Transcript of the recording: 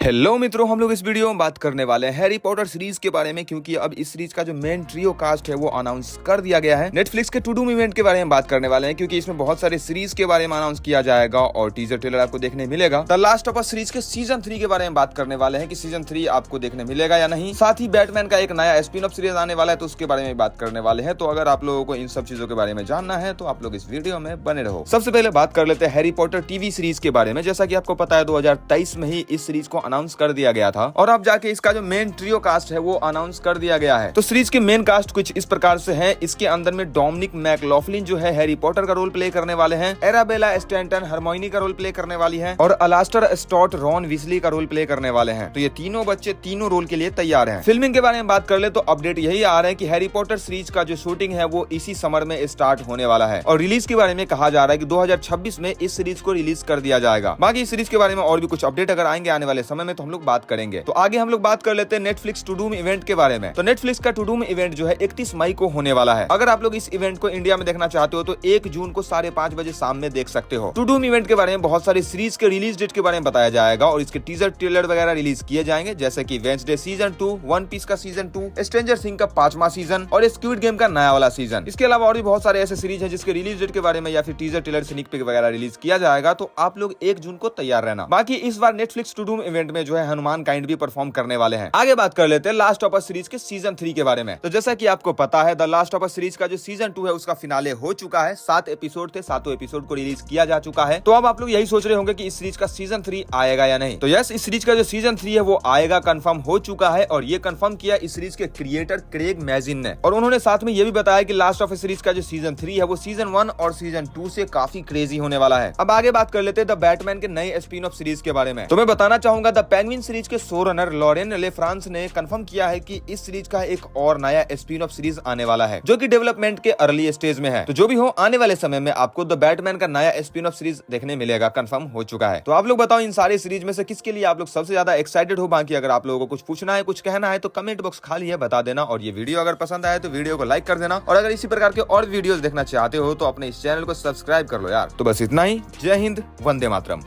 Hello मित्रों, हम लोग इस वीडियो में बात करने वाले हैं हैरी पॉटर सीरीज के बारे में, क्योंकि अब इस सीरीज का जो मेन ट्रियो कास्ट है वो अनाउंस कर दिया गया है। नेटफ्लिक्स के टू डूम इवेंट के बारे में बात करने वाले हैं, क्योंकि इसमें बहुत सारे सीरीज के बारे में अनाउंस किया जाएगा और टीजर ट्रेलर आपको देखने मिलेगा। The last of us series के सीजन 3 के बारे में बात करने वाले हैं कि सीजन 3 आपको देखने मिलेगा या नहीं। साथ ही बैटमैन का एक नया स्पिन ऑफ सीरीज आने वाला है, तो उसके बारे में बात करने वाले हैं। तो अगर आप लोगों को इन सब चीजों के बारे में जानना है तो आप लोग इस वीडियो में बने रहो। सबसे पहले बात कर लेते हैं हैरी पॉटर टीवी सीरीज के बारे में। जैसा कि आपको पता है 2023 में ही इस सीरीज को अनाउंस कर दिया गया था और अब जाके इसका जो मेन ट्रियो कास्ट है वो अनाउंस कर दिया गया है। तो सीरीज के मेन कास्ट कुछ इस प्रकार से है। इसके अंदर में डोमिनिक मैकलॉफ्लिन जो है हैरी पॉटर का रोल प्ले करने वाले हैं, एराबेला स्टैंटन हरमाइनी का रोल प्ले करने वाली है और अलास्टर स्टॉट रॉन वीजली का रोल प्ले करने वाले हैं। तो ये तीनों बच्चे तीनों रोल के लिए तैयार हैं। फिल्मिंग के बारे में बात कर ले तो अपडेट यही आ रहा है कि हैरी पॉटर सीरीज का जो शूटिंग है वो इसी समर में स्टार्ट होने वाला है और रिलीज के बारे में कहा जा रहा है कि 2026 में इस सीरीज को रिलीज कर दिया जाएगा। बाकी इस सीरीज के बारे में और भी कुछ अपडेट अगर आएंगे आने वाले समय में तो हम लोग बात करेंगे। तो आगे हम लोग बात कर लेते हैं नेटफ्लिक्स टू डूम इवेंट के बारे में। तो नेटफ्लिक्स का टू डूम इवेंट जो है 31 मई को होने वाला है। अगर आप लोग इस इवेंट को इंडिया में देखना चाहते हो तो 1 जून को 5:30 बजे शाम में देख सकते हो। टू डूम इवेंट के बारे में बहुत सारी सीरीज के रिलीज डेट के बारे में बताया जाएगा और इसके टीजर ट्रेलर वगैरह रिलीज किए जाएंगे, जैसे कि वेडनेसडे सीजन 2, वन पीस का सीजन 2, स्ट्रेंजर थिंग्स का 5वां सीजन और स्क्विड गेम का नया वाला सीजन। इसके अलावा और भी बहुत सारे ऐसे सीरीज है जिसके रिलीज डेट के बारे में या फिर टीजर ट्रेलर स्नीक पिक वगैरह रिलीज किया जाएगा। तो आप लोग 1 जून को तैयार रहना। बाकी इस बार नेटफ्लिक्स टू डूम इवेंट में जो है हनुमान काइंड भी परफॉर्म करने वाले हैं। आगे बात कर लेते हैं लास्ट ऑफ अस सीरीज के सीजन 3 के बारे में। तो जैसा कि आपको पता है the last of us series का जो सीजन 2 है उसका फिनाले हो चुका है। 7 एपिसोड थे, 7 एपिसोड को रिलीज किया जा चुका है। तो अब आप लोग यही सोच रहे होंगे कि इस सीरीज का सीजन 3 आएगा या नहीं। तो यस, इस सीरीज का जो सीजन 3 है वो आएगा, कंफर्म हो चुका है और ये कंफर्म किया इस सीरीज के क्रिएटर क्रेग मैजिन ने। और उन्होंने साथ में ये भी बताया कि लास्ट ऑफ अस सीरीज का जो सीजन 3 है वो सीजन 1 और सीजन 2 से काफी क्रेजी होने वाला है। अब आगे बात कर लेते हैं द बैटमैन के नए स्पिन ऑफ सीरीज के बारे में। तो मैं बताना चाहूंगा द पेंगुइन सीरीज के शो रनर लॉरेन ले फ्रांस ने कंफर्म किया है कि इस सीरीज का एक और नया स्पिन ऑफ सीरीज आने वाला है जो कि डेवलपमेंट के अर्ली स्टेज में है। तो जो भी हो, आने वाले समय में आपको द बैटमैन का नया स्पिन ऑफ सीरीज देखने मिलेगा, कंफर्म हो चुका है। तो आप लोग बताओ इन सारी सीरीज में से किसके लिए आप लोग सबसे ज्यादा एक्साइटेड हो। बाकी अगर आप लोगों को कुछ पूछना है, कुछ कहना है तो कमेंट बॉक्स खाली है, बता देना। और ये वीडियो अगर पसंद आए तो वीडियो को लाइक कर देना और अगर इसी प्रकार के और वीडियोस देखना चाहते हो तो अपने इस चैनल को सब्सक्राइब कर लो यार। तो बस इतना ही। जय हिंद, वंदे मातरम।